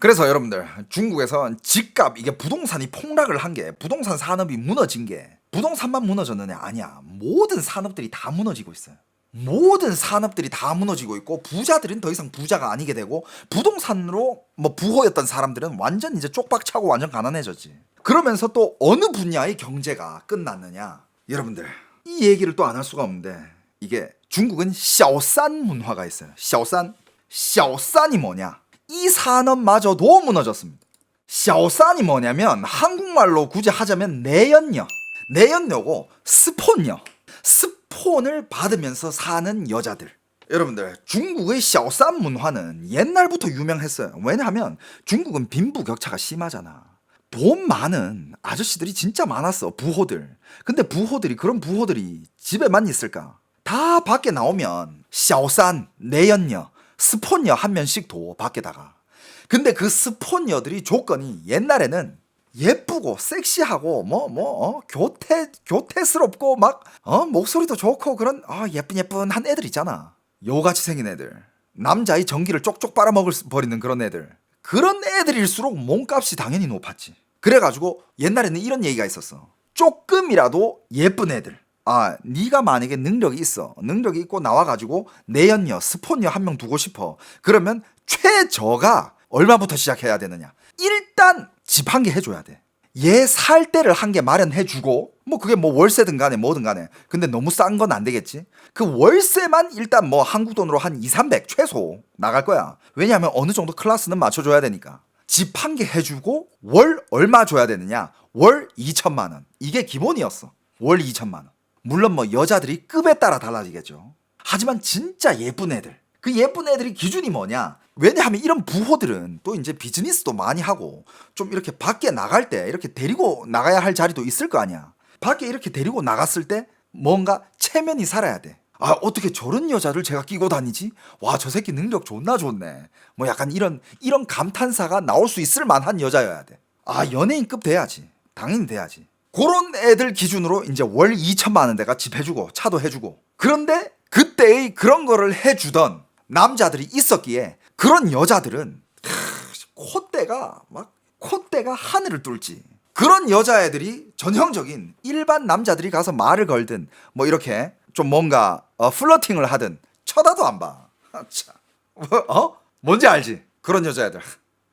그래서 여러분들 중국에서 집값 이게 부동산이 폭락을 한 게 부동산 산업이 무너진 게 부동산만 무너졌느냐 아니야. 모든 산업들이 다 무너지고 있어요. 모든 산업들이 다 무너지고 있고 부자들은 더 이상 부자가 아니게 되고 부동산으로 뭐 부호였던 사람들은 완전 이제 쪽박차고 완전 가난해졌지. 그러면서 또 어느 분야의 경제가 끝났느냐. 여러분들 이 얘기를 또 안 할 수가 없는데 이게 중국은 샤오산 문화가 있어요. 샤오산이 뭐냐? 이 산업마저도 무너졌습니다. 샤오산이 뭐냐면 한국말로 굳이 하자면 내연녀고 스폰녀. 스폰을 받으면서 사는 여자들. 여러분들 중국의 샤오산 문화는 옛날부터 유명했어요. 왜냐하면 중국은 빈부격차가 심하잖아. 돈 많은 아저씨들이 진짜 많았어. 부호들. 근데 그런 부호들이 집에만 있을까? 다 밖에 나오면 샤오산, 내연녀, 스폰녀 한 명씩 둬 밖에다가. 근데 그 스폰녀들이 조건이 옛날에는 예쁘고 섹시하고 교태스럽고 막 목소리도 좋고 그런 예쁜 애들 있잖아. 요같이 생긴 애들. 남자의 전기를 쪽쪽 빨아먹을 버리는 그런 애들. 그런 애들일수록 몸값이 당연히 높았지. 그래가지고 옛날에는 이런 얘기가 있었어. 조금이라도 예쁜 애들. 네가 만약에 능력이 있고 나와가지고 내연녀, 스폰녀 한 명 두고 싶어. 그러면 최저가 얼마부터 시작해야 되느냐? 일단 집 한 개 해줘야 돼. 얘 살 때를 한 개 마련해주고 그게 월세든 간에 뭐든 간에. 근데 너무 싼 건 안 되겠지? 그 월세만 일단 한국 돈으로 한 2, 300 최소 나갈 거야. 왜냐하면 어느 정도 클래스는 맞춰줘야 되니까. 집 한 개 해주고 월 얼마 줘야 되느냐? 월 2천만 원. 이게 기본이었어. 월 2천만 원. 물론 여자들이 급에 따라 달라지겠죠. 하지만 진짜 예쁜 애들. 그 예쁜 애들이 기준이 뭐냐? 왜냐하면 이런 부호들은 또 이제 비즈니스도 많이 하고 좀 이렇게 밖에 나갈 때 이렇게 데리고 나가야 할 자리도 있을 거 아니야. 밖에 이렇게 데리고 나갔을 때 뭔가 체면이 살아야 돼. 어떻게 저런 여자를 제가 끼고 다니지? 와, 저 새끼 능력 존나 좋네. 약간 이런 감탄사가 나올 수 있을 만한 여자여야 돼. 연예인급 돼야지. 당연히 돼야지. 그런 애들 기준으로 이제 월 2천만 원대가 집 해주고 차도 해주고. 그런데 그때의 그런 거를 해주던 남자들이 있었기에 그런 여자들은 콧대가 하늘을 뚫지. 그런 여자애들이 전형적인 일반 남자들이 가서 말을 걸든 이렇게 좀 뭔가 플러팅을 하든 쳐다도 안 봐. 뭔지 알지? 그런 여자애들.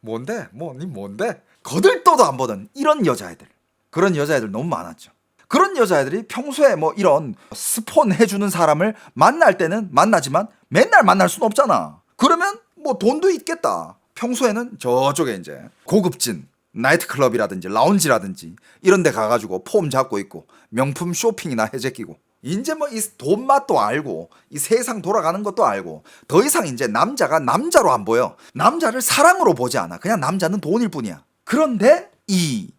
뭔데? 니 뭔데? 거들떠도 안 보던 이런 여자애들. 그런 여자애들 너무 많았죠. 그런 여자애들이 평소에 이런 스폰 해주는 사람을 만날 때는 만나지만 맨날 만날 순 없잖아. 그러면 돈도 있겠다. 평소에는 저쪽에 이제 고급진 나이트클럽이라든지 라운지라든지 이런 데 가가지고 폼 잡고 있고 명품 쇼핑이나 해제끼고 이제 이 돈 맛도 알고 이 세상 돌아가는 것도 알고 더 이상 이제 남자가 남자로 안 보여. 남자를 사랑으로 보지 않아. 그냥 남자는 돈일 뿐이야. 그런데 이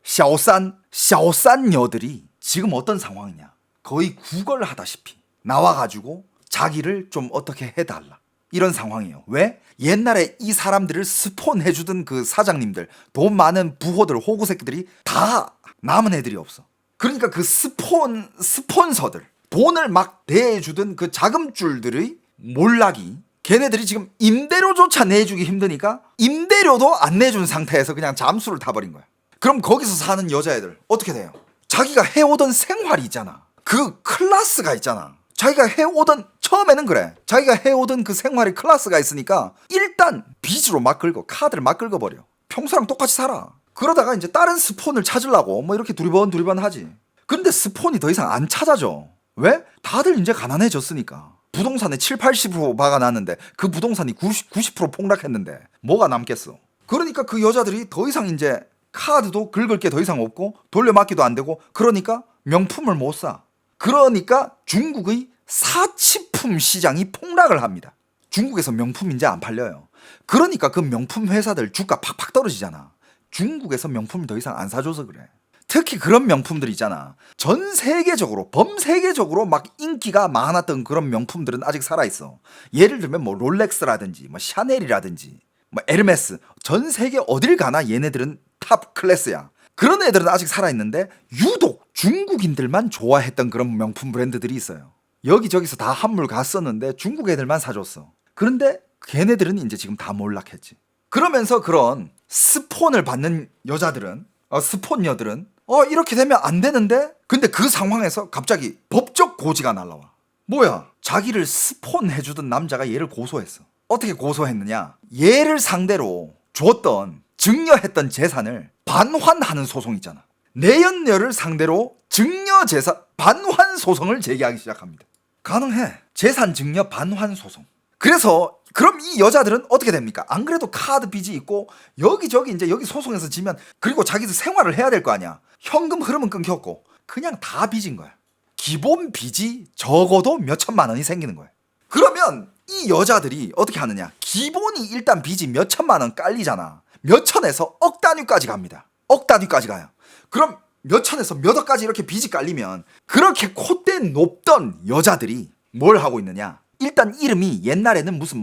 샤오산녀들이 지금 어떤 상황이냐? 거의 구걸하다시피 나와가지고 자기를 좀 어떻게 해달라. 이런 상황이에요. 왜? 옛날에 이 사람들을 스폰해주던 그 사장님들, 돈 많은 부호들, 호구 새끼들이 다 남은 애들이 없어. 그러니까 그 스폰서들, 돈을 막 대주던 그 자금줄들의 몰락이 걔네들이 지금 임대료조차 내주기 힘드니까 임대료도 안 내준 상태에서 그냥 잠수를 타버린 거야. 그럼 거기서 사는 여자애들 어떻게 돼요? 자기가 해오던 생활이 있잖아. 그 클래스가 있잖아. 자기가 해오던 처음에는 그래. 자기가 해오던 그 생활의 클래스가 있으니까 일단 빚으로 막 긁어. 카드를 막 긁어버려. 평소랑 똑같이 살아. 그러다가 이제 다른 스폰을 찾으려고 이렇게 두리번 하지. 근데 스폰이 더 이상 안 찾아져. 왜? 다들 이제 가난해졌으니까. 부동산에 7, 80% 박아놨는데 그 부동산이 90% 폭락했는데 뭐가 남겠어. 그러니까 그 여자들이 더 이상 이제 카드도 긁을 게 더 이상 없고 돌려막기도 안 되고 그러니까 명품을 못 사. 그러니까 중국의 사치품 시장이 폭락을 합니다. 중국에서 명품 이제 안 팔려요. 그러니까 그 명품 회사들 주가 팍팍 떨어지잖아. 중국에서 명품을 더 이상 안 사줘서 그래. 특히 그런 명품들 있잖아. 전 세계적으로 범세계적으로 막 인기가 많았던 그런 명품들은 아직 살아있어. 예를 들면 롤렉스라든지 샤넬이라든지 에르메스. 전 세계 어딜 가나 얘네들은 탑 클래스야. 그런 애들은 아직 살아있는데 유독 중국인들만 좋아했던 그런 명품 브랜드들이 있어요. 여기저기서 다 한물 갔었는데 중국 애들만 사줬어. 그런데 걔네들은 이제 지금 다 몰락했지. 그러면서 그런 스폰을 받는 여자들은 스폰녀들은 이렇게 되면 안 되는데? 근데 그 상황에서 갑자기 법적 고지가 날라와. 뭐야? 자기를 스폰해주던 남자가 얘를 고소했어. 어떻게 고소했느냐? 얘를 상대로 줬던 증여했던 재산을 반환하는 소송 있잖아. 내연녀를 상대로 증여재산 반환 소송을 제기하기 시작합니다. 가능해. 재산 증여 반환 소송. 그래서 그럼 이 여자들은 어떻게 됩니까? 안 그래도 카드 빚이 있고 여기저기 이제 여기 소송에서 지면 그리고 자기도 생활을 해야 될 거 아니야. 현금 흐름은 끊겼고 그냥 다 빚인 거야. 기본 빚이 적어도 몇 천만 원이 생기는 거야. 그러면 이 여자들이 어떻게 하느냐? 기본이 일단 빚이 몇 천만 원 깔리잖아. 몇 천에서 억 단위까지 갑니다. 억 단위까지 가요. 그럼 몇 천에서 몇 억까지 이렇게 빚이 깔리면 그렇게 콧대 높던 여자들이 뭘 하고 있느냐? 일단 이름이 옛날에는 무슨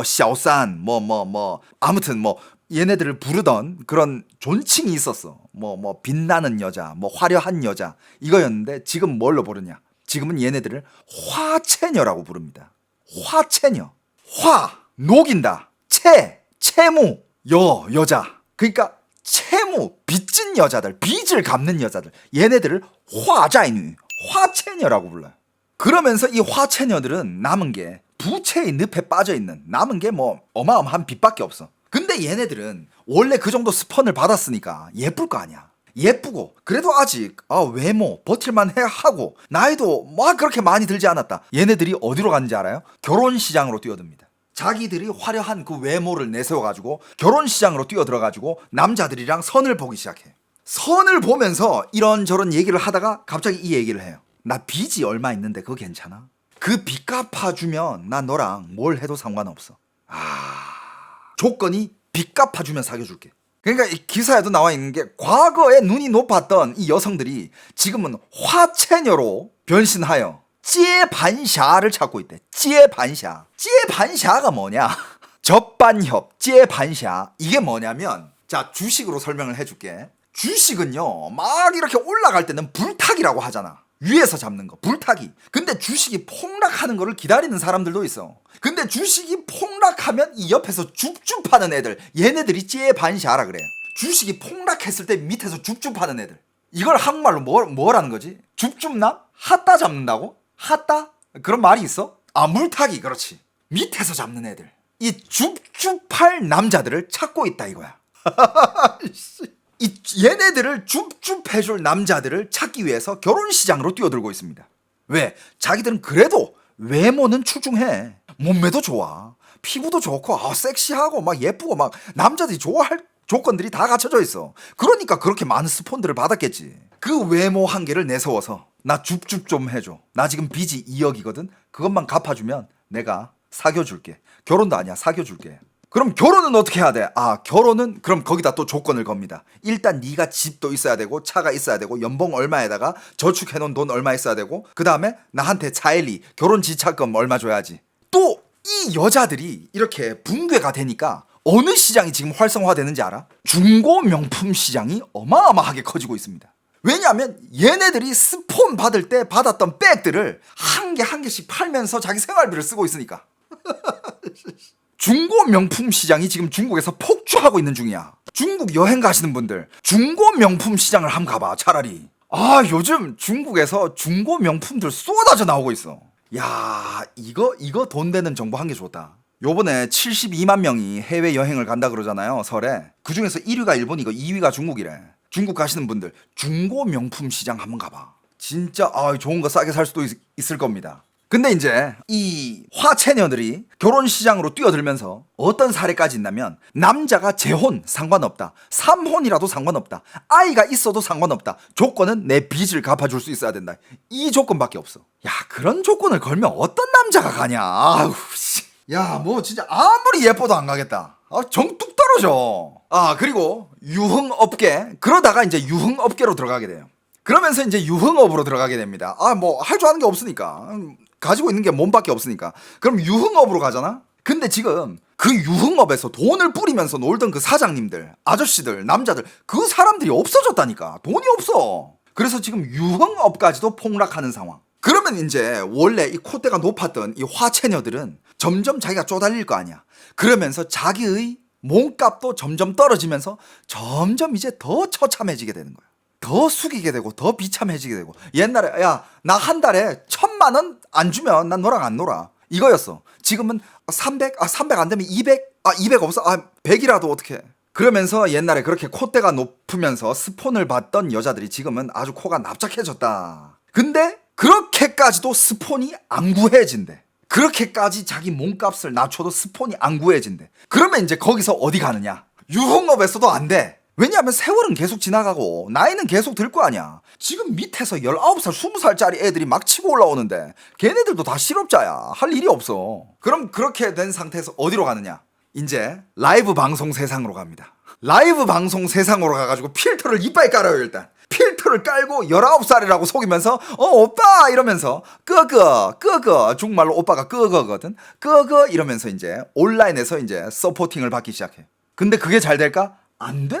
샤오산 아무튼 얘네들을 부르던 그런 존칭이 있었어. 빛나는 여자, 화려한 여자 이거였는데 지금 뭘로 부르냐? 지금은 얘네들을 화채녀라고 부릅니다. 화채녀. 화 녹인다. 채무 여자. 그러니까 채무 빚진 여자들, 빚을 갚는 여자들 얘네들을 화자인유 화채녀라고 불러요. 그러면서 이 화채녀들은 남은 게 부채의 늪에 빠져있는 남은 게 어마어마한 빚밖에 없어. 근데 얘네들은 원래 그 정도 스펀을 받았으니까 예쁠 거 아니야. 예쁘고 그래도 아직 외모 버틸만 해 하고 나이도 그렇게 많이 들지 않았다. 얘네들이 어디로 갔는지 알아요? 결혼시장으로 뛰어듭니다. 자기들이 화려한 그 외모를 내세워가지고 결혼시장으로 뛰어들어가지고 남자들이랑 선을 보기 시작해. 선을 보면서 이런저런 얘기를 하다가 갑자기 이 얘기를 해요. 나 빚이 얼마 있는데 그거 괜찮아? 그 빚 갚아주면 나 너랑 뭘 해도 상관없어. 조건이 빚 갚아주면 사귀어줄게. 그러니까 이 기사에도 나와 있는 게 과거에 눈이 높았던 이 여성들이 지금은 화채녀로 변신하여 찌반샤를 찾고 있대. 찌반샤가 뭐냐? 접반협, 찌반샤. 이게 뭐냐면 자 주식으로 설명을 해줄게. 주식은요 막 이렇게 올라갈 때는 불타기라고 하잖아. 위에서 잡는 거 불타기. 근데 주식이 폭락하는 거를 기다리는 사람들도 있어. 근데 주식이 폭락하면 이 옆에서 줍줍하는 애들 얘네들이 찌반샤라 그래요. 주식이 폭락했을 때 밑에서 줍줍하는 애들. 이걸 한국말로 뭐라는 거지? 줍줍남? 핫따 잡는다고? 핫따? 그런 말이 있어? 물타기. 그렇지. 밑에서 잡는 애들. 이 줍줍할 남자들을 찾고 있다 이거야. 얘네들을 줍줍해줄 남자들을 찾기 위해서 결혼시장으로 뛰어들고 있습니다. 왜? 자기들은 그래도 외모는 출중해. 몸매도 좋아. 피부도 좋고 섹시하고 예쁘고 남자들이 좋아할 조건들이 다 갖춰져 있어. 그러니까 그렇게 많은 스폰들을 받았겠지. 그 외모 한계를 내세워서 나 줍줍 좀 해줘. 나 지금 빚이 2억이거든. 그것만 갚아주면 내가 사귀어줄게. 결혼도 아니야. 사귀어줄게. 그럼 결혼은 어떻게 해야 돼? 결혼은 그럼 거기다 또 조건을 겁니다. 일단 네가 집도 있어야 되고 차가 있어야 되고 연봉 얼마에다가 저축해놓은 돈 얼마 있어야 되고 그 다음에 나한테 차일리 결혼 지참금 얼마 줘야지. 또 이 여자들이 이렇게 붕괴가 되니까 어느 시장이 지금 활성화되는지 알아? 중고 명품 시장이 어마어마하게 커지고 있습니다. 왜냐하면 얘네들이 스폰 받을 때 받았던 백들을 한 개씩 팔면서 자기 생활비를 쓰고 있으니까. 중고 명품 시장이 지금 중국에서 폭주하고 있는 중이야. 중국 여행 가시는 분들 중고 명품 시장을 한번 가봐. 차라리 요즘 중국에서 중고 명품들 쏟아져 나오고 있어. 야 이거 돈 되는 정보 한 개 줬다. 요번에 72만 명이 해외여행을 간다 그러잖아요. 설에. 그중에서 1위가 일본이고 2위가 중국이래. 중국 가시는 분들 중고 명품 시장 한번 가봐. 진짜 좋은 거 싸게 살 수도 있을 겁니다. 근데 이제 이 화채녀들이 결혼시장으로 뛰어들면서 어떤 사례까지 있냐면 남자가 재혼 상관없다. 3혼이라도 상관없다. 아이가 있어도 상관없다. 조건은 내 빚을 갚아줄 수 있어야 된다. 이 조건밖에 없어. 야 그런 조건을 걸면 어떤 남자가 가냐. 야 진짜 아무리 예뻐도 안 가겠다. 정 뚝 떨어져. 그리고 유흥업계. 그러다가 이제 유흥업계로 들어가게 돼요. 그러면서 이제 유흥업으로 들어가게 됩니다. 할 줄 아는 게 없으니까. 가지고 있는 게 몸밖에 없으니까. 그럼 유흥업으로 가잖아? 근데 지금 그 유흥업에서 돈을 뿌리면서 놀던 그 사장님들, 아저씨들, 남자들, 그 사람들이 없어졌다니까. 돈이 없어. 그래서 지금 유흥업까지도 폭락하는 상황. 그러면 이제 원래 이 콧대가 높았던 이 화채녀들은 점점 자기가 쪼달릴 거 아니야. 그러면서 자기의 몸값도 점점 떨어지면서 점점 이제 더 처참해지게 되는 거야. 더 숙이게 되고 더 비참해지게 되고. 옛날에 야 나 한 달에 1,000만 원 안 주면 난 너랑 안 놀아 이거였어. 지금은 300? 300 안 되면 200? 200 없어? 100이라도 어떡해. 그러면서 옛날에 그렇게 콧대가 높으면서 스폰을 받던 여자들이 지금은 아주 코가 납작해졌다. 근데 그렇게까지도 스폰이 안 구해진대. 그렇게까지 자기 몸값을 낮춰도 스폰이 안 구해진대. 그러면 이제 거기서 어디 가느냐? 유흥업에서도 안 돼. 왜냐하면 세월은 계속 지나가고 나이는 계속 들 거 아니야. 지금 밑에서 19살, 20살짜리 애들이 막 치고 올라오는데 걔네들도 다 실업자야. 할 일이 없어. 그럼 그렇게 된 상태에서 어디로 가느냐? 이제 라이브 방송 세상으로 갑니다. 라이브 방송 세상으로 가가지고 필터를 이빨 깔아요. 일단 필터를 깔고 19살이라고 속이면서 오빠 이러면서 끄그 중국말로 오빠가 끄거거든. 끄그 이러면서 이제 온라인에서 이제 서포팅을 받기 시작해. 근데 그게 잘 될까? 안 돼.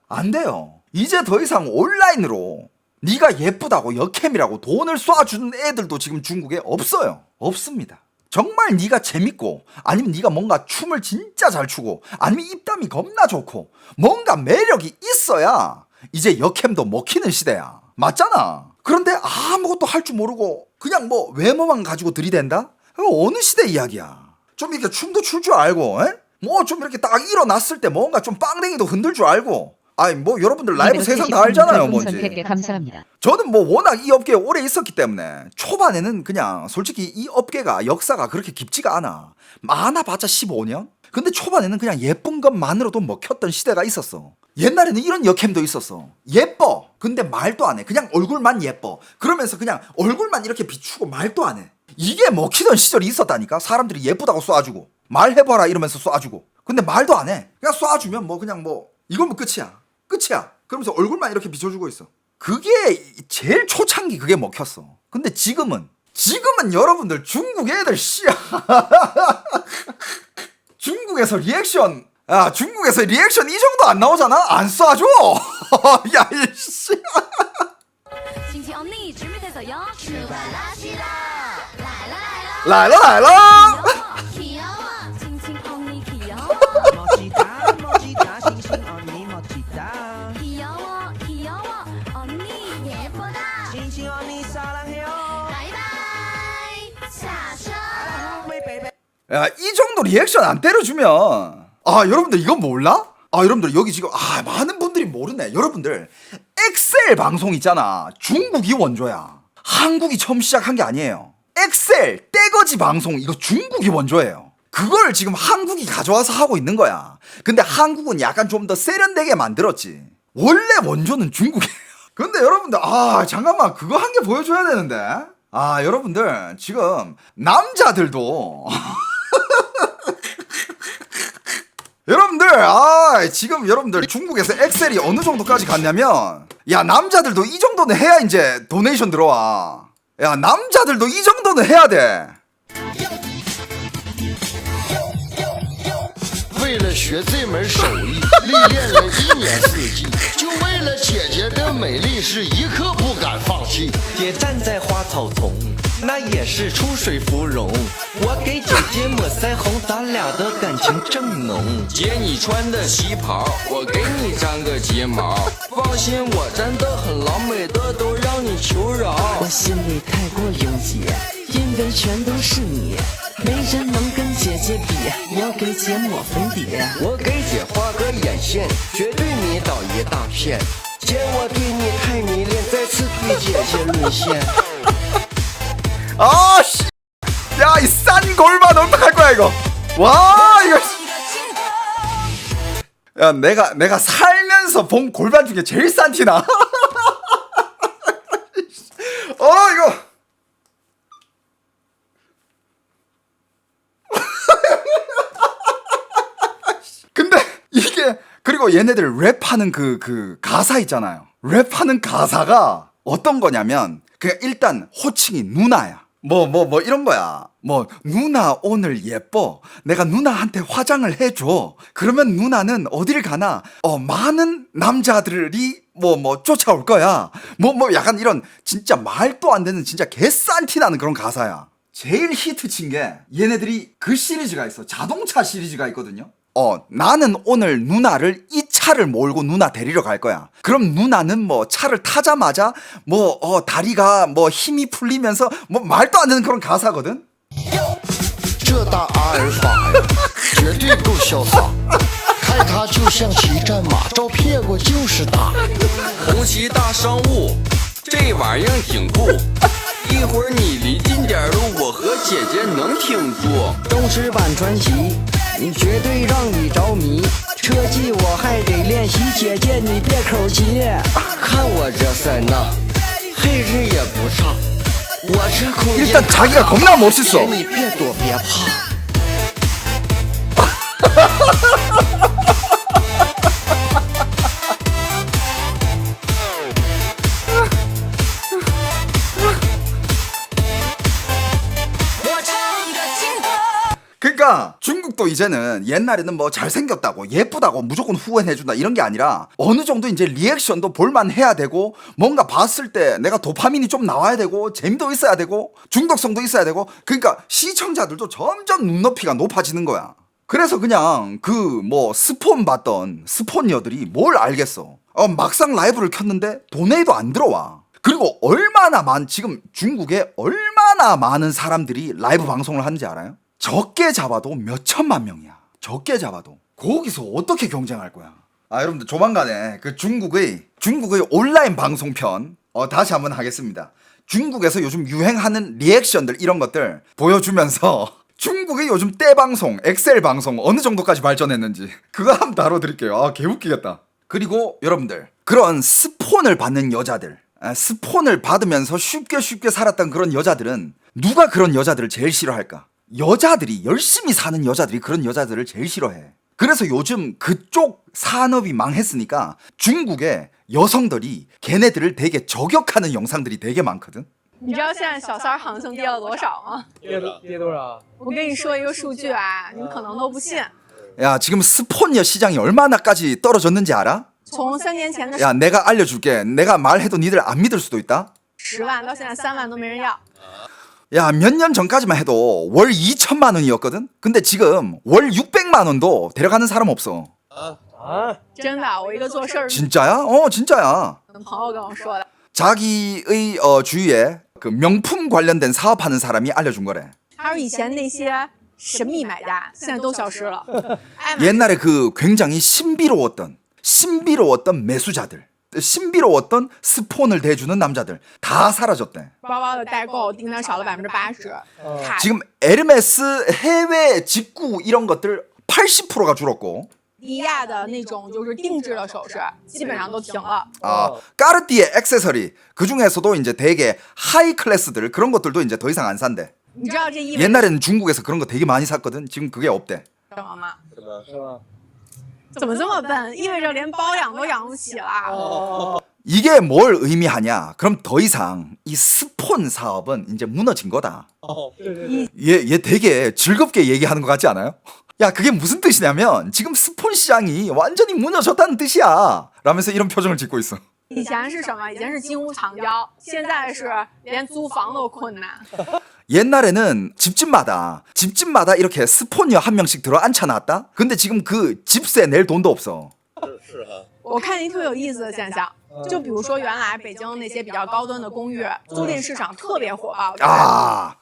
안 돼요. 이제 더 이상 온라인으로 네가 예쁘다고 여캠이라고 돈을 쏴주는 애들도 지금 중국에 없어요. 없습니다. 정말 네가 재밌고 아니면 네가 뭔가 춤을 진짜 잘 추고 아니면 입담이 겁나 좋고 뭔가 매력이 있어야 이제 여캠도 먹히는 시대야. 맞잖아. 그런데 아무것도 할 줄 모르고 그냥 뭐 외모만 가지고 들이댄다? 어느 시대 이야기야. 좀 이렇게 춤도 출 줄 알고 뭐 좀 이렇게 딱 일어났을 때 뭔가 좀 빵댕이도 흔들 줄 알고. 아니 뭐 여러분들 라이브 세상 다 알잖아요 뭔지. 감사합니다. 저는 뭐 워낙 이 업계에 오래 있었기 때문에 초반에는 그냥 솔직히 이 업계가 역사가 그렇게 깊지가 않아. 많아봤자 15년? 근데 초반에는 그냥 예쁜 것만으로도 먹혔던 시대가 있었어. 옛날에는 이런 여캠도 있었어. 예뻐. 근데 말도 안 해. 그냥 얼굴만 예뻐. 그러면서 그냥 얼굴만 이렇게 비추고 말도 안 해. 이게 먹히던 시절이 있었다니까. 사람들이 예쁘다고 쏴주고 말해봐라 이러면서 쏴주고. 근데 말도 안 해. 그냥 쏴주면 뭐 그냥 뭐 이건 뭐 끝이야. 그러면서 얼굴만 이렇게 비춰주고 있어. 그게 제일 초창기 그게 먹혔어. 근데 지금은 여러분들 중국 애들 씨야. 중국에서 리액션 이 정도 안 나오잖아? 안 쏴줘. 야 이씨. 라이라. 야, 이 정도 리액션 안 때려주면 여러분들 이건 몰라? 여러분들 여기 지금 많은 분들이 모르네. 여러분들 엑셀 방송 있잖아. 중국이 원조야. 한국이 처음 시작한 게 아니에요. 엑셀 떼거지 방송 이거 중국이 원조예요. 그걸 지금 한국이 가져와서 하고 있는 거야. 근데 한국은 약간 좀 더 세련되게 만들었지. 원래 원조는 중국이에요. 근데 여러분들 잠깐만 그거 한 개 보여줘야 되는데. 여러분들 지금 남자들도 여러분들 지금 여러분들 중국에서 엑셀이 어느 정도까지 갔냐면 야 남자들도 이 정도는 해야 이제 도네이션 들어와. 야 남자들도 이 정도는 해야 돼. 为了学这门手艺，历练了1年4季，就为了姐姐的美丽，是一刻不敢放弃。姐站在花草丛，那也是出水芙蓉。我给姐姐抹腮红，咱俩的感情正浓。姐你穿的旗袍，我给你粘个睫毛。放心，我真的很狼，美的都让你求饶。我心里太过拥挤，因为全都是你。 没人能跟姐姐比，要给姐抹粉底。我给姐画个眼线，绝对迷倒一大片。姐我对你太迷恋，再次对姐姐沦陷。씨, 야 이 싼 골반 어떡할 거야 이거? 와 이거. 야 내가 살면서 본 골반 중에 제일 싼 티나. 이거. 근데 이게 그리고 얘네들 랩하는 그 가사 있잖아요. 랩하는 가사가 어떤 거냐면 그냥 일단 호칭이 누나야. 뭐 이런 거야. 뭐 누나 오늘 예뻐. 내가 누나한테 화장을 해줘. 그러면 누나는 어딜 가나 많은 남자들이 뭐 쫓아올 거야. 뭐 약간 이런 진짜 말도 안 되는 진짜 개싼티 나는 그런 가사야. 제일 히트 친 게 얘네들이 그 시리즈가 있어. 자동차 시리즈가 있거든요. 나는 오늘 누나를 이 차를 몰고 누나 데리러 갈 거야. 그럼 누나는 뭐 차를 타자마자 다리가 힘이 풀리면서 말도 안 되는 그런 가사거든. 这大阿尔法呀，绝对够潇洒，开它就像骑战马，照屁股就是打。红旗大商务，这玩意儿挺酷。一会儿你离近点路，我和姐姐能挺住。都市版传奇，你绝对让你着迷。车技我还得练习，姐姐你别口急。看我这塞纳，配置也不差。我这空间 일단 자기가 겁나 멋있어. 姐你别躲别怕。 그러니까 중국도 이제는 옛날에는 뭐 잘생겼다고 예쁘다고 무조건 후원해준다 이런 게 아니라 어느 정도 이제 리액션도 볼만해야 되고 뭔가 봤을 때 내가 도파민이 좀 나와야 되고 재미도 있어야 되고 중독성도 있어야 되고 그러니까 시청자들도 점점 눈높이가 높아지는 거야. 그래서 그냥 그 스폰 봤던 스폰녀들이 뭘 알겠어. 막상 라이브를 켰는데 도네이도 안 들어와. 그리고 지금 중국에 얼마나 많은 사람들이 라이브 방송을 하는지 알아요? 적게 잡아도 몇 천만 명이야. 적게 잡아도. 거기서 어떻게 경쟁할 거야? 여러분들 조만간에 그 중국의 온라인 방송편 다시 한번 하겠습니다. 중국에서 요즘 유행하는 리액션들 이런 것들 보여주면서 중국의 요즘 떼 방송, 엑셀 방송 어느 정도까지 발전했는지 그거 한번 다뤄드릴게요. 개웃기겠다. 그리고 여러분들 그런 스폰을 받는 여자들, 스폰을 받으면서 쉽게 살았던 그런 여자들은 누가 그런 여자들을 제일 싫어할까? 여자들이 열심히 사는 여자들이 그런 여자들을 제일 싫어해. 그래서 요즘 그쪽 산업이 망했으니까 중국의 여성들이 걔네들을 되게 저격하는 영상들이 되게 많거든. 你知道现在小三儿行情跌了多少吗？跌多少？我跟你说一个数据啊，你可能都不信。 야, 지금 스폰녀 시장이 얼마나까지 떨어졌는지 알아? 从3年前的 야, 내가 알려줄게. 내가 말해도 니들 안 믿을 수도 있다. 10万到现在3万都没人要。 야, 몇 년 전까지만 해도 월 2천만 원이었거든? 근데 지금 월 600만 원도 데려가는 사람 없어. 真的，我一个做事儿 진짜야? 진짜야. 的朋友跟我说的。 자기의 주위에 그 명품 관련된 사업하는 사람이 알려준 거래. 他说以前那些神秘买家现在都消失了。爱买 옛날에 그 굉장히 신비로웠던 매수자들, 신비로웠던 스폰을 대주는 남자들 다 사라졌대. 包包的代购订单少了80%，卡 지금 에르메스 해외 직구 이런 것들 80%가 줄었고, 地亚的那种就是定制的首饰，基本上都停了。 까르띠에 액세서리 그 중에서도 이제 되게 하이 클래스들 그런 것들도 이제 더 이상 안 산대. 你知道这意味着 옛날에는 중국에서 그런 거 되게 많이 샀거든. 지금 그게 없대. 什么吗？是吗？怎么这么笨？意味着连包养都养不起了。 이게 뭘 의미하냐? 그럼 더 이상 이 스폰 사업은 이제 무너진 거다. 对对对， 얘 되게 즐겁게 얘기하는 것 같지 않아요? 야, 그게 무슨 뜻이냐면 지금 스폰 시장이 완전히 무너졌다는 뜻이야. 라면서 이런 표정을 짓고 있어. 以前是什么？以前是金屋藏娇，现在是连租房都困难。 옛날에는 집집마다 이렇게 스폰녀 한 명씩 들어 앉혀놨다? 근데 지금 그 집세 낼 돈도 없어. 我看见一特别有意思的现象，就比如说原来北京那些比较高端的公寓，租赁市场特别火爆。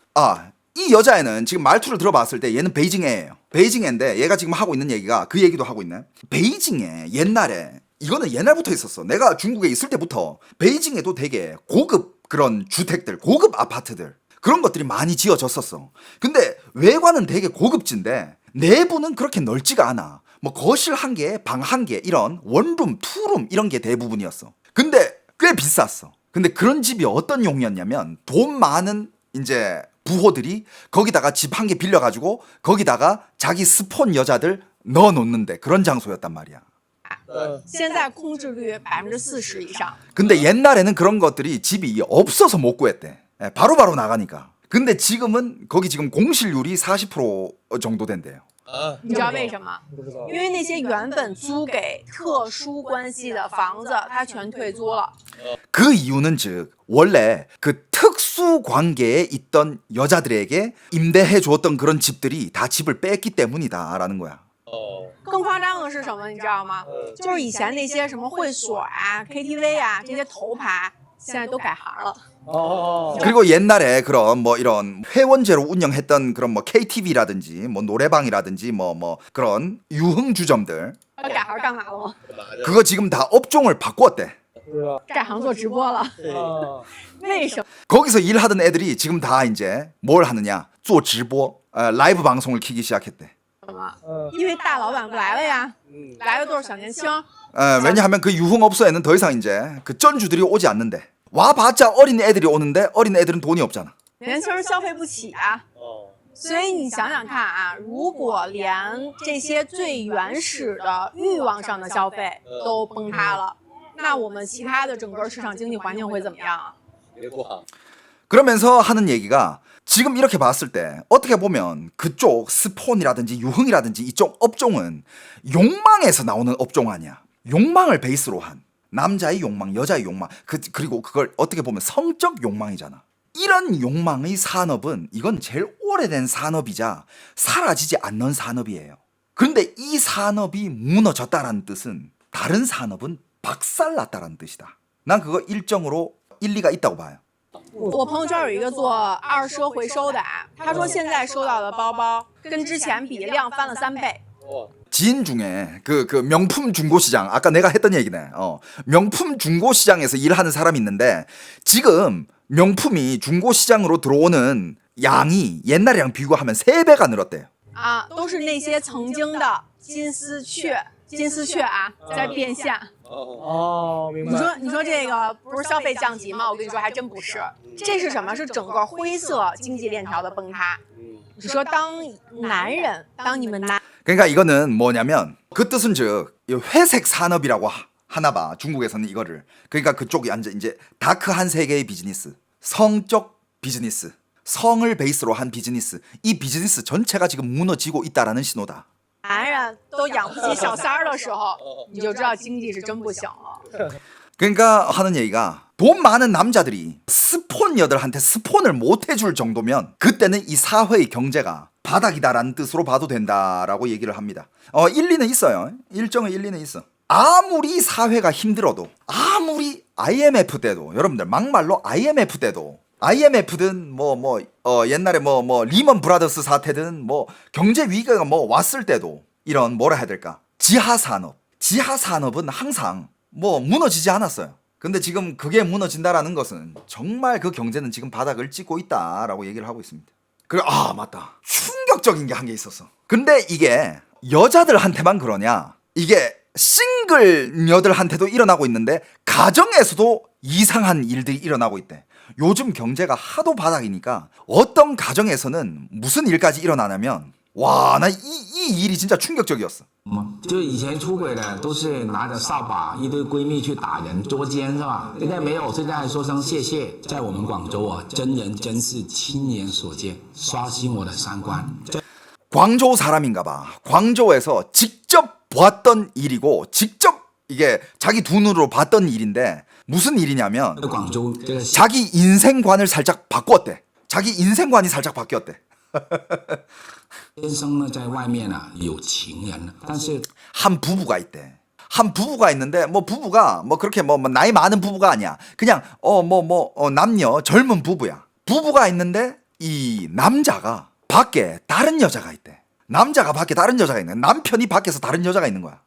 이 여자애는 지금 말투를 들어봤을 때 얘는 베이징애예요. 베이징애인데 얘가 지금 하고 있는 얘기가 그 얘기도 하고 있네. 베이징애 옛날에 이거는 옛날부터 있었어. 내가 중국에 있을 때부터 베이징에도 되게 고급 그런 주택들, 고급 아파트들 그런 것들이 많이 지어졌었어. 근데 외관은 되게 고급진데 내부는 그렇게 넓지가 않아. 뭐 거실 한 개, 방 한 개 이런 원룸, 투룸 이런 게 대부분이었어. 근데 꽤 비쌌어. 근데 그런 집이 어떤 용이었냐면 돈 많은 이제 부호들이 거기다가 집 한 개 빌려가지고 거기다가 자기 스폰 여자들 넣어놓는데 그런 장소였단 말이야. 现在空置率40%以上。 근데 옛날에는 그런 것들이 집이 없어서 못 구했대. 바로바로 나가니까. 근데 지금은 거기 지금 공실률이 40% 정도 된대요. 你知道为什么？因为那些原本租给特殊关系的房子，它全退租了。 그 이유는 즉 원래 그 특수 특수 관계에 있던 여자들에게 임대해 주었던 그런 집들이 다 집을 뺐기 때문이다라는 거야. 更夸张的是什么，你知道吗？就是以前那些什么会所啊、KTV 啊这些头牌，现在都改行了。 그리고 옛날에 그런 뭐 이런 회원제로 운영했던 그런 뭐 KTV라든지 뭐 노래방이라든지 뭐 그런 유흥주점들 改行干嘛了吗？ 그거 지금 다 업종을 바꾸었대. 是吧？改行做直播了。啊，为什么？ 거기서 일하던 애들이 지금 다 이제 뭘 하느냐? 做直播, 라이브 방송을 키기 시작했대. 因为大老板不来了呀，来的都是小年轻。 왜냐하면 그 유흥업소에는 더 이상 이제 그 쩐주들이 오지 않는데 와봤자 어린 애들이 오는데 어린 애들은 돈이 없잖아. 年轻人消费不起啊。所以你想想看啊，如果连这些最原始的欲望上的消费都崩塌了，那我们其他的整个市场经济环境会怎么样啊？ 그러면서 하는 얘기가 지금 이렇게 봤을 때 어떻게 보면 그쪽 스폰이라든지 유흥이라든지 이쪽 업종은 욕망에서 나오는 업종 아니야. 욕망을 베이스로 한 남자의 욕망, 여자의 욕망, 그리고 그걸 어떻게 보면 성적 욕망이잖아. 이런 욕망의 산업은 이건 제일 오래된 산업이자 사라지지 않는 산업이에요. 그런데 이 산업이 무너졌다라는 뜻은 다른 산업은 박살났다라는 뜻이다. 난 그거 일정으로 일리가 있다고 봐요. 我朋友圈有一个做二手回收的啊，他说现在收到的包包跟之前比量翻了3倍。 지인 중에 그 명품 중고시장 아까 내가 했던 얘기네. 명품 중고시장에서 일하는 사람이 있는데 지금 명품이 중고시장으로 들어오는 양이 옛날이랑 비교하면 3배가 늘었대요. 啊，都是那些曾经的金丝雀啊，在变现。哦，明白。你说这个不是消费降级吗？我跟你说还真不是，这是什么？是整个灰色经济链条的崩塌。你说当男人，当你们男 그러니까 이거는 뭐냐면 그 뜻은 즉 회색 산업이라고 하나 봐. 중국에서는 이거를. 그러니까 그쪽이 이제 다크한 세계의 비즈니스, 성적 비즈니스, 성을 베이스로 한 비즈니스. 이 비즈니스 전체가 지금 무너지고 있다라는 신호다. 男人都养不起小三儿的时候，你就知道经济是真不行了。 그러니까 하는 얘기가 돈 많은 남자들이 스폰 여들한테 스폰을 못 해줄 정도면 그때는 이 사회의 경제가 바닥이다라는 뜻으로 봐도 된다라고 얘기를 합니다. 일리는 있어요. 일정의 일리는 있어. 아무리 사회가 힘들어도 아무리 IMF 때도 여러분들 막말로 IMF 때도 IMF든 옛날에 리먼 브라더스 사태든 경제 위기가 왔을 때도 이런 뭐라 해야 될까? 지하 산업은 항상 무너지지 않았어요. 근데 지금 그게 무너진다라는 것은 정말 그 경제는 지금 바닥을 찍고 있다라고 얘기를 하고 있습니다. 그리고 맞다. 충격적인 게 한 게 있었어. 근데 이게 여자들한테만 그러냐? 이게 싱글 여들한테도 일어나고 있는데 가정에서도 이상한 일들이 일어나고 있대. 요즘 경제가 하도 바닥이니까 어떤 가정에서는 무슨 일까지 일어나냐면 와, 나 이 일이 진짜 충격적이었어. 就以前出轨的都是拿着扫把一堆闺蜜去打人捉奸是吧？现在没有，现在还说声谢谢。在我们广州啊，真人真事亲眼所见，刷新我的三观。 광저우 사람인가 봐. 광저우에서 직접 봤던 일이고 직접 이게 자기 두 눈으로 봤던 일인데 무슨 일이냐면 广州这个 자기 인생관을 살짝 바꿨대. 자기 인생관이 살짝 바뀌었대. 先生呢，在外面啊有情人了，但是 한 부부가 있대. 한 부부가 있는데 부부가 그렇게 나이 많은 부부가 아니야. 그냥 남녀 젊은 부부야. 부부가 있는데 이 남자가 밖에 다른 여자가 있대. 남자가 밖에 다른 여자가 있네. 남편이 밖에서 다른 여자가 있는 거야.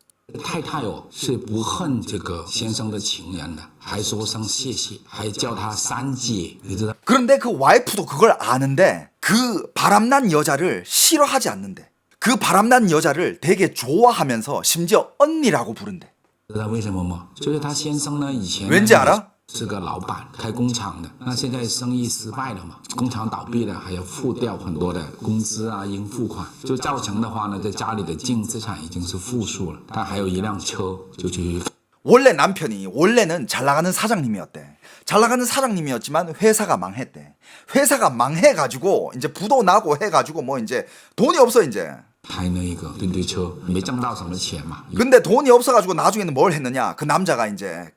太太哦是不恨这个先生的情人的，还说声谢谢，还叫他三姐，你知道？ 그런데 그 와이프도 그걸 아는데 그 바람난 여자를 싫어하지 않는데 그 바람난 여자를 되게 좋아하면서 심지어 언니라고 부른대. 知道为什么吗？就是他先生呢以前 왠지 알아? 是个老板，开工厂的，那现在生意失败了嘛，工厂倒闭了，还要付掉很多的工资啊、应付款，就造成的话呢，在家里的净资产已经是负数了，他还有一辆车，就去。 원래 남편이 원래는 잘 나가는 사장님이었대. 잘 나가는 사장님이었지만 회사가 망했대. 회사가 망해가지고 이제 부도 나고 해가지고 이제 돈이 없어 이제. 开那个嘟嘟车，没挣到什么钱嘛。 근데 돈이 없어가지고 나중에는 뭘 했느냐? 그 남자가 이제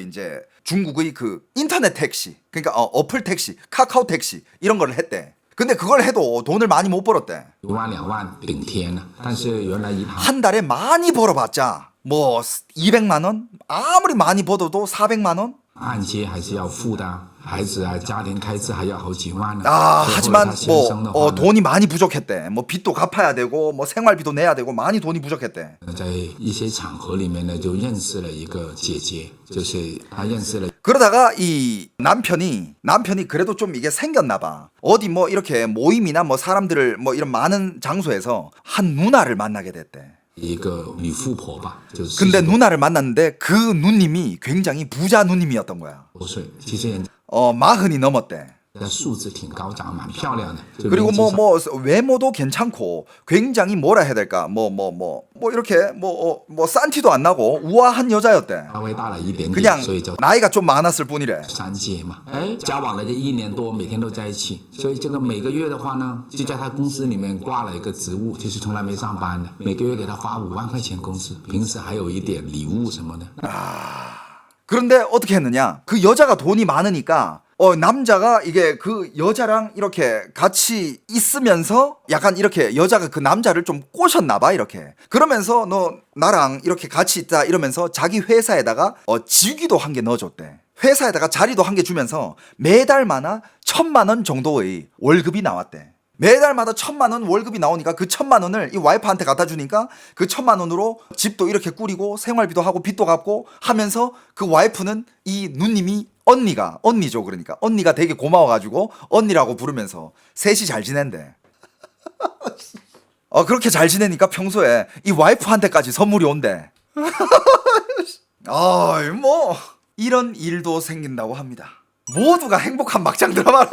이제 중국의 그 인터넷 택시, 그러니까 어플 택시, 카카오 택시 이런 걸 했대. 근데 그걸 해도 돈을 많이 못 벌었대. 1万2万顶天了，但是原来银行 한 달에 많이 벌어봤자 뭐 200만 원? 아무리 많이 벌어도 400만 원? 按揭还是要付的，孩子啊，家庭开支还要好几万呢。 아, 最后 하지만 他先生的话 뭐 呢 돈이 많이 부족했대. 뭐 빚도 갚아야 되고 뭐 생활비도 내야 되고 많이 돈이 부족했대. 在一些场合里面呢，就认识了一个姐姐，就是他认识了 그러다가 이 남편이 그래도 좀 이게 생겼나 봐. 어디 뭐 이렇게 모임이나 뭐 사람들을 뭐 이런 많은 장소에서 한 누나를 만나게 됐대. 一个女富婆吧，就是 근데 누나를 만났는데 그 누님이 굉장히 부자 누님이었던 거야. 45岁，其实人 마흔이 넘었대. 家素质挺高，长得蛮漂亮的。就 그리고 年纪上 뭐 외모도 괜찮고 굉장히 뭐라 해야 될까? 뭐 이렇게 뭐 산티도 안 나고 우아한 여자였대. 稍微大了一点点， 그냥 所以就 나이가 좀 많았을 뿐이래. 三姐嘛。哎，交往了这1年多，每天都在一起，所以这个每个月的话呢，就在他公司里面挂了一个职务，就是从来没上班的，每个月给他发5万块钱工资，平时还有一点礼物什么的。 그런데 어떻게 했느냐? 그 여자가 돈이 많으니까 남자가 이게 그 여자랑 이렇게 같이 있으면서 약간 이렇게 여자가 그 남자를 좀 꼬셨나 봐 이렇게. 그러면서 너 나랑 이렇게 같이 있다 이러면서 자기 회사에다가 직위도 한 개 넣어줬대. 회사에다가 자리도 한 개 주면서 매달마다 1,000만 원 정도의 월급이 나왔대. 매달마다 1,000만 원 월급이 나오니까 그 1,000만 원을 이 와이프한테 갖다 주니까 그 1,000만 원으로 집도 이렇게 꾸리고 생활비도 하고 빚도 갚고 하면서 그 와이프는 이 누님이 언니죠. 그러니까 언니가 되게 고마워가지고 언니라고 부르면서 셋이 잘 지낸대. 그렇게 잘 지내니까 평소에 이 와이프한테까지 선물이 온대. 뭐 이런 일도 생긴다고 합니다. 모두가 행복한 막장 드라마.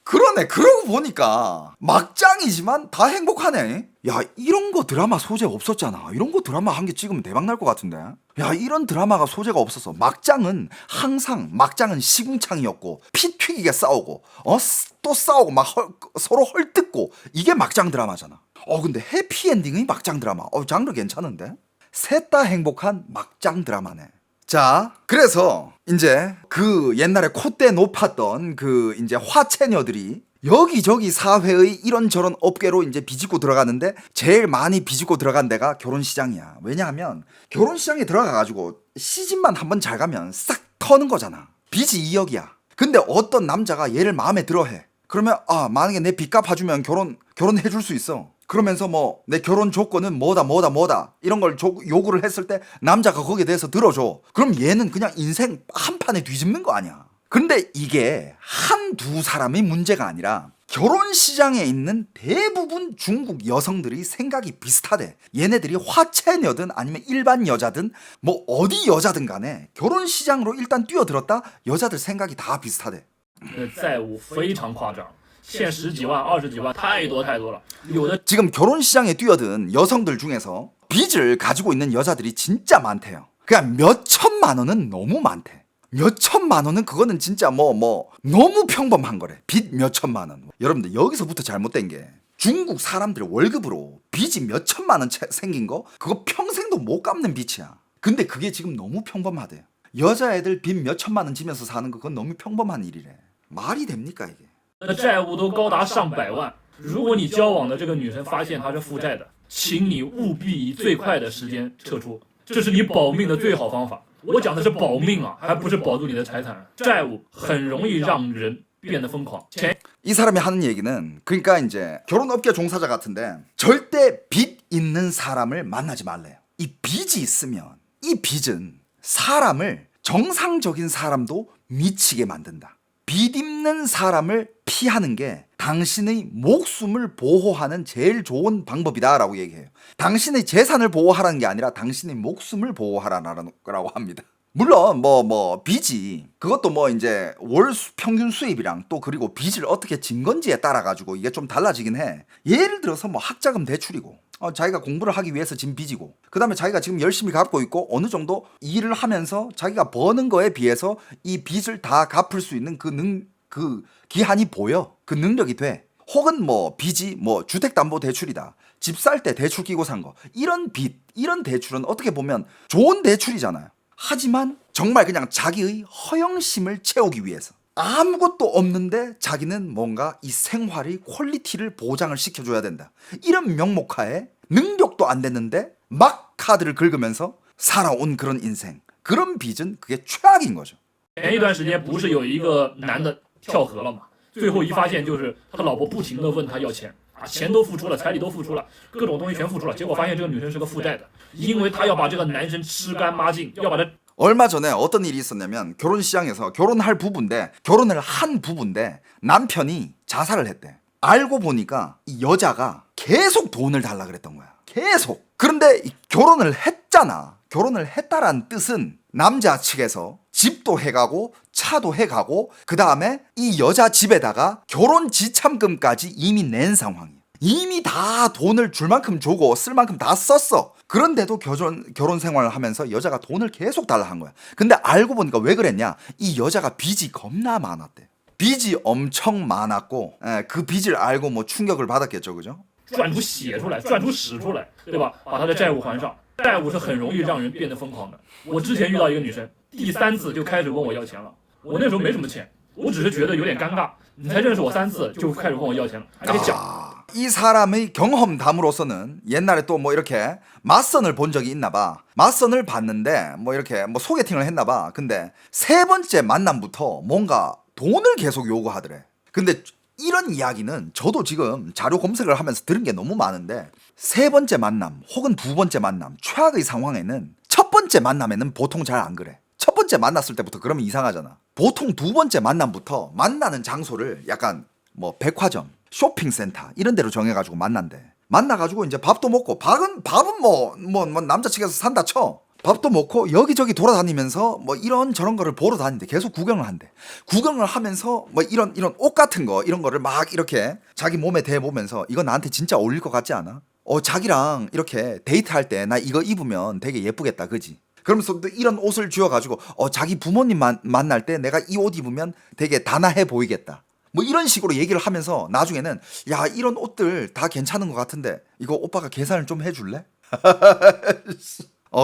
그러네. 그러고 보니까 막장이지만 다 행복하네. 야, 이런 거 드라마 소재 없었잖아. 이런 거 드라마 한 개 찍으면 대박 날 것 같은데. 야, 이런 드라마가 소재가 없어서 막장은 시궁창이었고 피 튀기게 싸우고 또 싸우고 막 서로 헐뜯고 이게 막장 드라마잖아. 근데 해피엔딩의 막장 드라마. 장르 괜찮은데? 셋 다 행복한 막장 드라마네. 자, 그래서 이제 그 옛날에 콧대 높았던 그 이제 화채녀들이 여기저기 사회의 이런저런 업계로 이제 비집고 들어가는데 제일 많이 비집고 들어간 데가 결혼시장이야. 왜냐하면 결혼시장에 들어가가지고 시집만 한번 잘 가면 싹 터는 거잖아. 빚이 2억이야. 근데 어떤 남자가 얘를 마음에 들어해. 그러면 만약에 내 빚 갚아주면 결혼해줄 수 있어. 그러면서 뭐 내 결혼 조건은 뭐다 이런 걸 요구를 했을 때 남자가 거기에 대해서 들어줘. 그럼 얘는 그냥 인생 한 판에 뒤집는 거 아니야. 근데 이게 한두 사람의 문제가 아니라 결혼시장에 있는 대부분 중국 여성들이 생각이 비슷하대. 얘네들이 화채녀든 아니면 일반 여자든 뭐 어디 여자든 간에 결혼시장으로 일단 뛰어들었다 여자들 생각이 다 비슷하대. 债务非常夸张，欠10几万、20几万，太多了。有的 지금 결혼시장에 뛰어든 여성들 중에서 빚을 가지고 있는 여자들이 진짜 많대요. 그냥 몇 천만 원은 너무 많대. 몇 천만 원은 그거는 진짜 뭐 너무 평범한 거래. 빚 몇 천만 원. 여러분들 여기서부터 잘못된 게 중국 사람들 월급으로 빚이 몇 천만 원 생긴 거 그거 평생도 못 갚는 빚이야. 근데 그게 지금 너무 평범하대요. 여자애들 빚 몇 천만 원 지면서 사는 거 그건 너무 평범한 일이래. 말이 됩니까 이게? 债务都高达上百万。如果你交往的这个女生发现她是负债的，请你务必以最快的时间撤出，这是你保命的最好方法。我讲的是保命啊，还不是保住你的财产。债务很容易让人变得疯狂。 이 사람이 하는 얘기는 그러니까 이제 결혼업계 종사자 같은데 절대 빚 있는 사람을 만나지 말래요. 이 빚이 있으면 이 빚은 사람을 정상적인 사람도 미치게 만든다. 빚 있는 사람을 피하는 게 당신의 목숨을 보호하는 제일 좋은 방법이다라고 얘기해요. 당신의 재산을 보호하라는 게 아니라 당신의 목숨을 보호하라는 거라고 합니다. 물론 뭐 빚이 그것도 뭐 이제 월 평균 수입이랑 또 그리고 빚을 어떻게 진 건지에 따라 가지고 이게 좀 달라지긴 해. 예를 들어서 뭐 학자금 대출이고 자기가 공부를 하기 위해서 진 빚이고 그 다음에 자기가 지금 열심히 갚고 있고 어느 정도 일을 하면서 자기가 버는 거에 비해서 이 빚을 다 갚을 수 있는 그 기한이 보여. 그 능력이 돼. 혹은 뭐 빚이 뭐 주택담보대출이다, 집 살 때 대출 끼고 산 거, 이런 빚, 이런 대출은 어떻게 보면 좋은 대출이잖아요. 하지만 정말 그냥 자기의 허영심을 채우기 위해서 아무것도 없는데 자기는 뭔가 이 생활의 퀄리티를 보장을 시켜줘야 된다, 이런 명목하에 능력도 안 됐는데 막 카드를 긁으면서 살아온 그런 인생, 그런 빚은 그게 최악인 거죠. 前一段时间不是有一个男的跳河了吗？最后一发现就是他老婆不停的问他要钱啊，钱都付出了，彩礼都付出了，各种东西全付出了，结果发现这个女生是个负债的，因为他要把这个男生吃干抹净，要把他 얼마 전에 어떤 일이 있었냐면 결혼 시장에서 결혼할 부부인데, 결혼을 한 부부인데 남편이 자살을 했대. 알고 보니까 이 여자가 계속 돈을 달라 그랬던 거야. 계속. 그런데 이 결혼을 했잖아. 결혼을 했다란 뜻은 남자 측에서 집도 해가고 차도 해가고 그 다음에 이 여자 집에다가 결혼 지참금까지 이미 낸 상황이야. 이미 다 돈을 줄 만큼 주고 쓸 만큼 다 썼어. 그런데도 결혼 생활을 하면서 여자가 돈을 계속 달라 한 거야. 근데 알고 보니까 왜 그랬냐, 이 여자가 빚이 겁나 많았대. 빚이 엄청 많았고, 그 빚을 알고 뭐 충격을 받았겠죠, 그죠? 赚出血出来，赚出屎出来，对吧？把他的债务还上。债务是很容易让人变得疯狂的。我之前遇到一个女生，第3次就开始问我要钱了。我那时候没什么钱，我只是觉得有点尴尬。你才认识我3次就开始问我要钱了，还得讲。 이 사람의 경험담으로서는 옛날에 또 뭐 이렇게 맞선을 본 적이 있나 봐. 맞선을 봤는데 뭐 이렇게 뭐 소개팅을 했나 봐. 근데 3번째 만남부터 뭔가 돈을 계속 요구하더래. 근데 이런 이야기는 저도 지금 자료 검색을 하면서 들은 게 너무 많은데, 3번째 만남 혹은 2번째 만남, 최악의 상황에는 첫 번째 만남에는 보통 잘 안 그래. 첫 번째 만났을 때부터 그러면 이상하잖아. 보통 2번째 만남부터 만나는 장소를 약간 뭐 백화점, 쇼핑센터 이런 데로 정해가지고 만난대. 만나가지고 이제 밥도 먹고, 밥은 뭐 남자 측에서 산다 쳐. 밥도 먹고 여기저기 돌아다니면서 뭐 이런 저런 거를 보러 다닌대. 계속 구경을 한대. 구경을 하면서 뭐 이런 옷 같은 거 이런 거를 막 이렇게 자기 몸에 대보면서 이거 나한테 진짜 어울릴 것 같지 않아? 자기랑 이렇게 데이트할 때 나 이거 입으면 되게 예쁘겠다, 그지? 그러면서 또 이런 옷을 쥐어가지고 자기 부모님 만날 때 내가 이 옷 입으면 되게 단아해 보이겠다. 뭐 이런 식으로 얘기를 하면서 나중에는 야, 이런 옷들 다 괜찮은 것 같은데 이거 오빠가 계산을 좀 해줄래?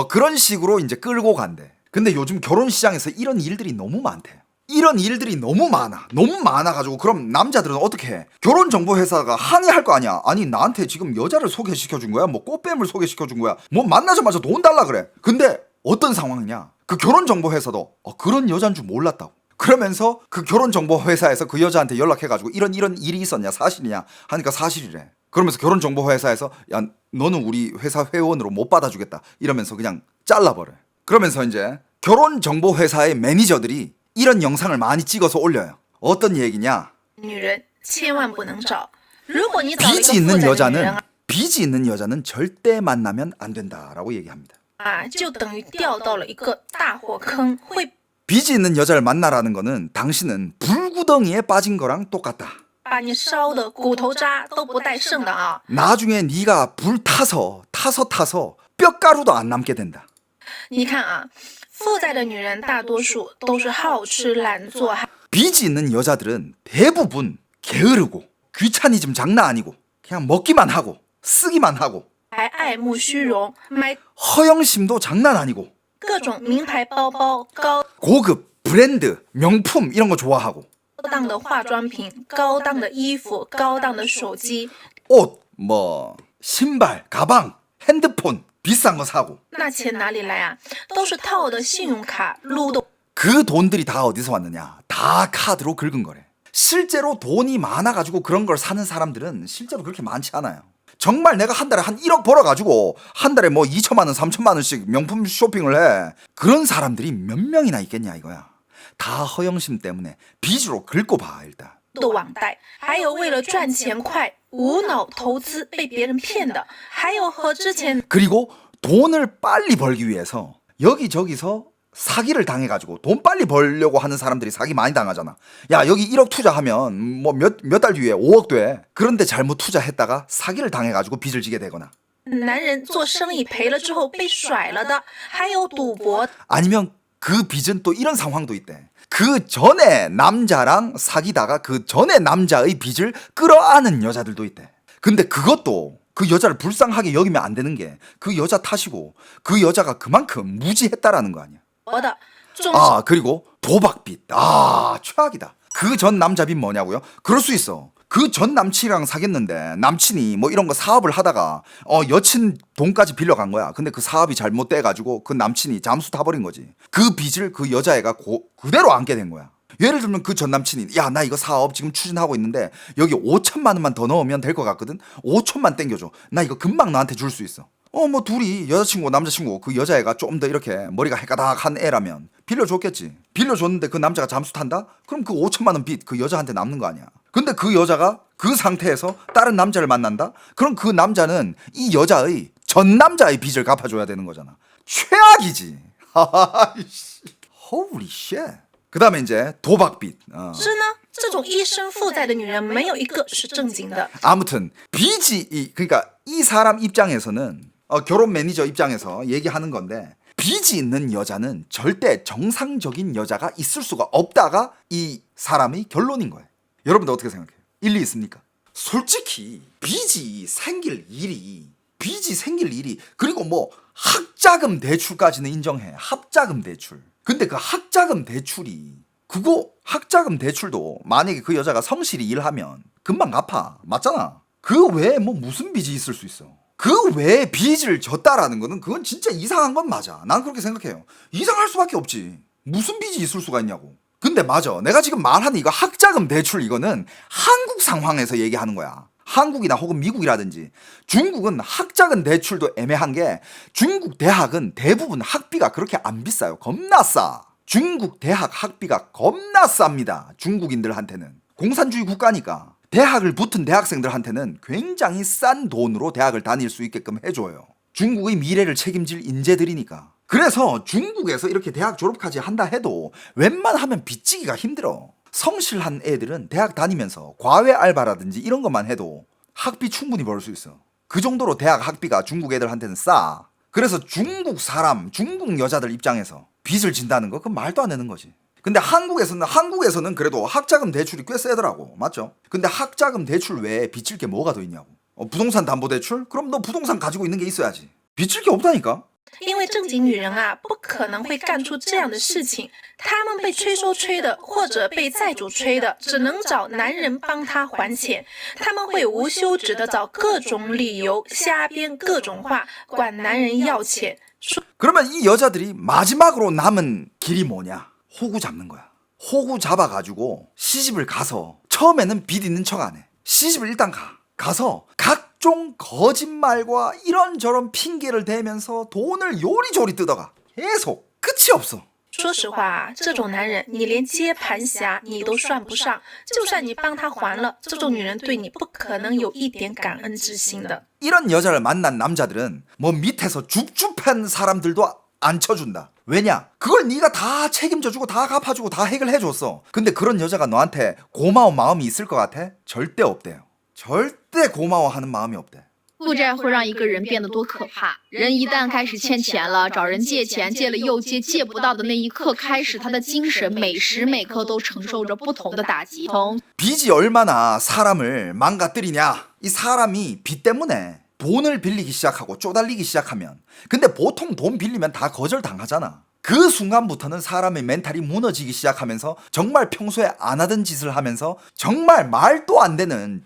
그런 식으로 이제 끌고 간대. 근데 요즘 결혼 시장에서 이런 일들이 너무 많대. 이런 일들이 너무 많아가지고 그럼 남자들은 어떻게 해? 결혼정보회사가 항의할 거 아니야. 아니 나한테 지금 여자를 소개시켜준 거야? 뭐 꽃뱀을 소개시켜준 거야? 뭐 만나자마자 돈 달라 그래. 근데 어떤 상황이냐, 그 결혼정보회사도 그런 여잔 줄 몰랐다고. 그러면서 그 결혼정보회사에서 그 여자한테 연락해가지고 이런 일이 있었냐, 사실이냐 하니까 사실이래. 그러면서 결혼정보회사에서 야, 너는 우리 회사 회원으로 못 받아주겠다 이러면서 그냥 잘라버려. 그러면서 이제 결혼정보회사의 매니저들이 이런 영상을 많이 찍어서 올려요. 어떤 얘기냐, 빚이 있는 여자는 절대 만나면 안 된다라고 얘기합니다. 빚이 있는 여자를 만나라는 거는 당신은 불구덩이에 빠진 거랑 똑같다. 나중에 네가 불 타서 뼈가루도 안 남게 된다. 빚이 있는 여자들은 대부분 게으르고 귀차니즘 장난 아니고 그냥 먹기만 하고 쓰기만 하고 허영심도 장난 아니고 고급, 브랜드, 명품 이런 거 좋아하고 옷, 뭐 신발, 가방, 핸드폰 비싼 거 사고 그 돈들이 다 어디서 왔느냐, 다 카드로 긁은 거래. 실제로 돈이 많아가지고 그런 걸 사는 사람들은 실제로 그렇게 많지 않아요. 정말 내가 한 달에 한 1억 벌어가지고 한 달에 뭐 2천만 원, 3천만 원씩 명품 쇼핑을 해. 그런 사람들이 몇 명이나 있겠냐 이거야. 다 허영심 때문에 빚으로 긁고 봐 일단. 그리고 돈을 빨리 벌기 위해서 여기저기서 사기를 당해가지고 돈 빨리 벌려고 하는 사람들이 사기 많이 당하잖아. 야, 여기 1억 투자하면 뭐 몇 달 뒤에 5억 돼. 그런데 잘못 투자했다가 사기를 당해가지고 빚을 지게 되거나 아니면 그 빚은 또 이런 상황도 있대. 그 전에 남자랑 사귀다가 그 전에 남자의 빚을 끌어안은 여자들도 있대. 근데 그것도 그 여자를 불쌍하게 여기면 안 되는 게 그 여자 탓이고 그 여자가 그만큼 무지했다라는 거 아니야. 아, 그리고 도박빚. 아, 최악이다. 그 전 남자 빚 뭐냐고요? 그럴 수 있어. 그 전 남친이랑 사귀었는데 남친이 뭐 이런 거 사업을 하다가 여친 돈까지 빌려간 거야. 근데 그 사업이 잘못돼가지고 그 남친이 잠수 타버린 거지. 그 빚을 그 여자애가 그대로 안게 된 거야. 예를 들면 그 전 남친이 야, 나 이거 사업 지금 추진하고 있는데 여기 5천만 원만 더 넣으면 될 것 같거든. 5천만 땡겨줘. 나 이거 금방 너한테 줄 수 있어. 뭐 둘이 여자친구 남자친구 그 여자애가 좀 더 이렇게 머리가 해가닥한 애라면 빌려줬겠지. 빌려줬는데 그 남자가 잠수 탄다? 그럼 그 5천만 원 빚 그 여자한테 남는 거 아니야. 근데 그 여자가 그 상태에서 다른 남자를 만난다? 그럼 그 남자는 이 여자의 전 남자의 빚을 갚아줘야 되는 거잖아. 최악이지. Holy shit. 그 다음에 이제 도박빚. 是呢，这种一身负债的女人没有一个是正经的。 아무튼 빚이 그러니까 이 사람 입장에서는 결혼 매니저 입장에서 얘기하는 건데 빚이 있는 여자는 절대 정상적인 여자가 있을 수가 없다가 이 사람의 결론인 거예요. 여러분들 어떻게 생각해요? 일리 있습니까? 솔직히 빚이 생길 일이 그리고 뭐 학자금 대출까지는 인정해. 학자금 대출. 근데 그 학자금 대출이 그거 학자금 대출도 만약에 그 여자가 성실히 일하면 금방 갚아. 맞잖아. 그 외에 뭐 무슨 빚이 있을 수 있어. 그 외에 빚을 졌다라는 거는 그건 진짜 이상한 건 맞아. 난 그렇게 생각해요. 이상할 수밖에 없지. 무슨 빚이 있을 수가 있냐고. 근데 맞아. 내가 지금 말하는 이거 학자금 대출 이거는 한국 상황에서 얘기하는 거야. 한국이나 혹은 미국이라든지. 중국은 학자금 대출도 애매한 게 중국 대학은 대부분 학비가 그렇게 안 비싸요. 겁나 싸. 중국 대학 학비가 겁나 쌉니다. 중국인들한테는. 공산주의 국가니까. 대학을 붙은 대학생들한테는 굉장히 싼 돈으로 대학을 다닐 수 있게끔 해줘요. 중국의 미래를 책임질 인재들이니까. 그래서 중국에서 이렇게 대학 졸업까지 한다 해도 웬만하면 빚지기가 힘들어. 성실한 애들은 대학 다니면서 과외 알바라든지 이런 것만 해도 학비 충분히 벌 수 있어. 그 정도로 대학 학비가 중국 애들한테는 싸. 그래서 중국 사람, 중국 여자들 입장에서 빚을 진다는 거 그건 말도 안 되는 거지. 근데 한국에서는 그래도 학자금 대출이 꽤 세더라고. 맞죠? 근데 학자금 대출 외에 빚질 게 뭐가 더 있냐고. 부동산 담보 대출? 그럼 너 부동산 가지고 있는 게 있어야지. 빚질 게 없다니까. 因为正经女人啊，不可能会干出这样的事情。她们被催收催的，或者被债主催的，只能找男人帮她还钱。她们会无休止的找各种理由，瞎编各种话，管男人要钱。 그러면 이 여자들이 마지막으로 남은 길이 뭐냐? 호구 잡는 거야. 호구 잡아가지고 시집을 가서 처음에는 빚 있는 척 안 해. 시집을 일단 가서 각종 거짓말과 이런저런 핑계를 대면서 돈을 요리조리 뜯어가. 계속 끝이 없어. 说实话啊，这种男人你连接盘侠你都算不上，就算你帮他还了，这种女人对你不可能有一点感恩之心的。 이런 여자를 만난 남자들은 뭐 밑에서 줍줍한 사람들도 안 쳐준다. 왜냐? 그걸 네가 다 책임져주고 다 갚아주고 다 해결해줬어. 근데 그런 여자가 너한테 고마운 마음이 있을 것 같아? 절대 없대요. 절대 고마워하는 마음이 없대. 负债会让一个人变得多可怕！人一旦开始欠钱了，找人借钱，借了又借，借不到的那一刻开始，他的精神每时每刻都承受着不同的打击。 빚이 얼마나 사람을 망가뜨리냐? 이 사람이 빚 때문에 돈을 빌리기 시작하고 쪼달리기 시작하면, 근데 보통 돈 빌리면 다 거절당하잖아. 그 순간부터는 사람의 멘탈이 무너지기 시작하면서 정말 평소에 안 하던 짓을 하면서 정말 말도 안 되는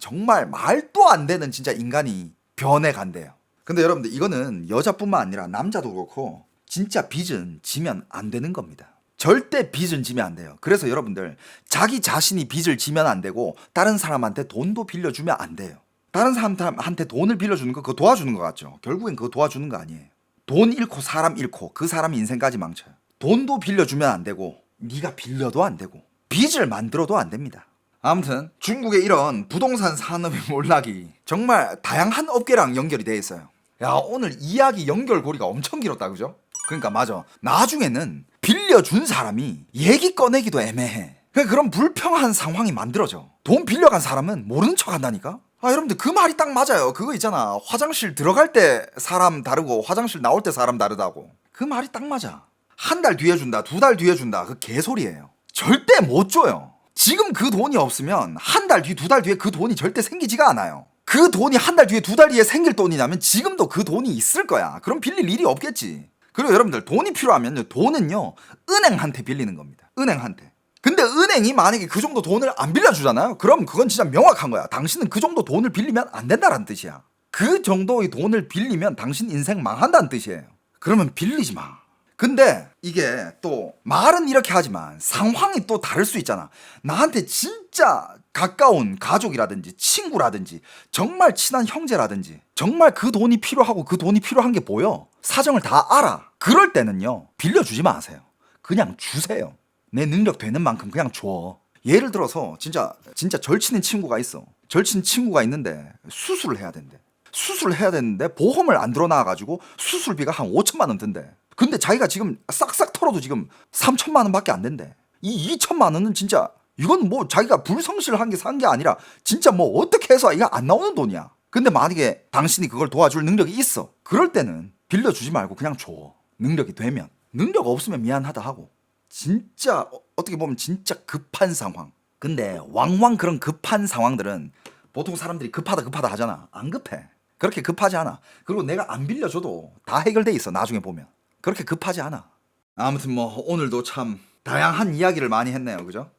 진짜 인간이 변해간대요. 근데 여러분들 이거는 여자뿐만 아니라 남자도 그렇고 진짜 빚은 지면 안 되는 겁니다. 절대 빚은 지면 안 돼요. 그래서 여러분들 자기 자신이 빚을 지면 안 되고 다른 사람한테 돈도 빌려주면 안 돼요. 다른 사람한테 돈을 빌려주는 거 그거 도와주는 거 같죠? 결국엔 그거 도와주는 거 아니에요. 돈 잃고 사람 잃고 그 사람 인생까지 망쳐요. 돈도 빌려주면 안 되고 네가 빌려도 안 되고 빚을 만들어도 안 됩니다. 아무튼 중국의 이런 부동산 산업의 몰락이 정말 다양한 업계랑 연결이 돼 있어요. 야, 오늘 이야기 연결고리가 엄청 길었다, 그죠? 그러니까 맞아. 나중에는 빌려준 사람이 얘기 꺼내기도 애매해. 그런 불평한 상황이 만들어져. 돈 빌려간 사람은 모르는 척 한다니까? 여러분들 그 말이 딱 맞아요. 그거 있잖아. 화장실 들어갈 때 사람 다르고 화장실 나올 때 사람 다르다고. 그 말이 딱 맞아. 한 달 뒤에 준다, 2달 뒤에 준다, 그 개소리예요. 절대 못 줘요. 지금 그 돈이 없으면 한 달 뒤, 2달 뒤에 그 돈이 절대 생기지가 않아요. 그 돈이 한 달 뒤에 2달 뒤에 생길 돈이냐면 지금도 그 돈이 있을 거야. 그럼 빌릴 일이 없겠지. 그리고 여러분들 돈이 필요하면요, 돈은요 은행한테 빌리는 겁니다. 은행한테. 근데 은행이 만약에 그 정도 돈을 안 빌려주잖아요. 그럼 그건 진짜 명확한 거야. 당신은 그 정도 돈을 빌리면 안 된다는 뜻이야. 그 정도의 돈을 빌리면 당신 인생 망한다는 뜻이에요. 그러면 빌리지 마. 근데 이게 또 말은 이렇게 하지만 상황이 또 다를 수 있잖아. 나한테 진짜 가까운 가족이라든지 친구라든지 정말 친한 형제라든지 정말 그 돈이 필요하고 그 돈이 필요한 게 보여. 사정을 다 알아. 그럴 때는요, 빌려주지 마세요. 그냥 주세요. 내 능력 되는 만큼 그냥 줘. 예를 들어서 진짜 절친인 친구가 있어. 절친 친구가 있는데 수술을 해야 된대. 수술을 해야 되는데 보험을 안 들어 나와가지고 수술비가 한 5천만 원 든대. 근데 자기가 지금 싹싹 털어도 지금 3천만 원밖에 안 된대. 이 2천만 원은 진짜 이건 뭐 자기가 불성실한 게 산 게 아니라 진짜 뭐 어떻게 해서 이거 안 나오는 돈이야. 근데 만약에 당신이 그걸 도와줄 능력이 있어. 그럴 때는 빌려주지 말고 그냥 줘. 능력이 되면. 능력 없으면 미안하다 하고. 진짜 어떻게 보면 진짜 급한 상황. 근데 왕왕 그런 급한 상황들은 보통 사람들이 급하다 하잖아. 안 급해. 그렇게 급하지 않아. 그리고 내가 안 빌려줘도 다 해결돼 있어. 나중에 보면. 그렇게 급하지 않아. 아무튼 뭐 오늘도 참 다양한 이야기를 많이 했네요. 그죠?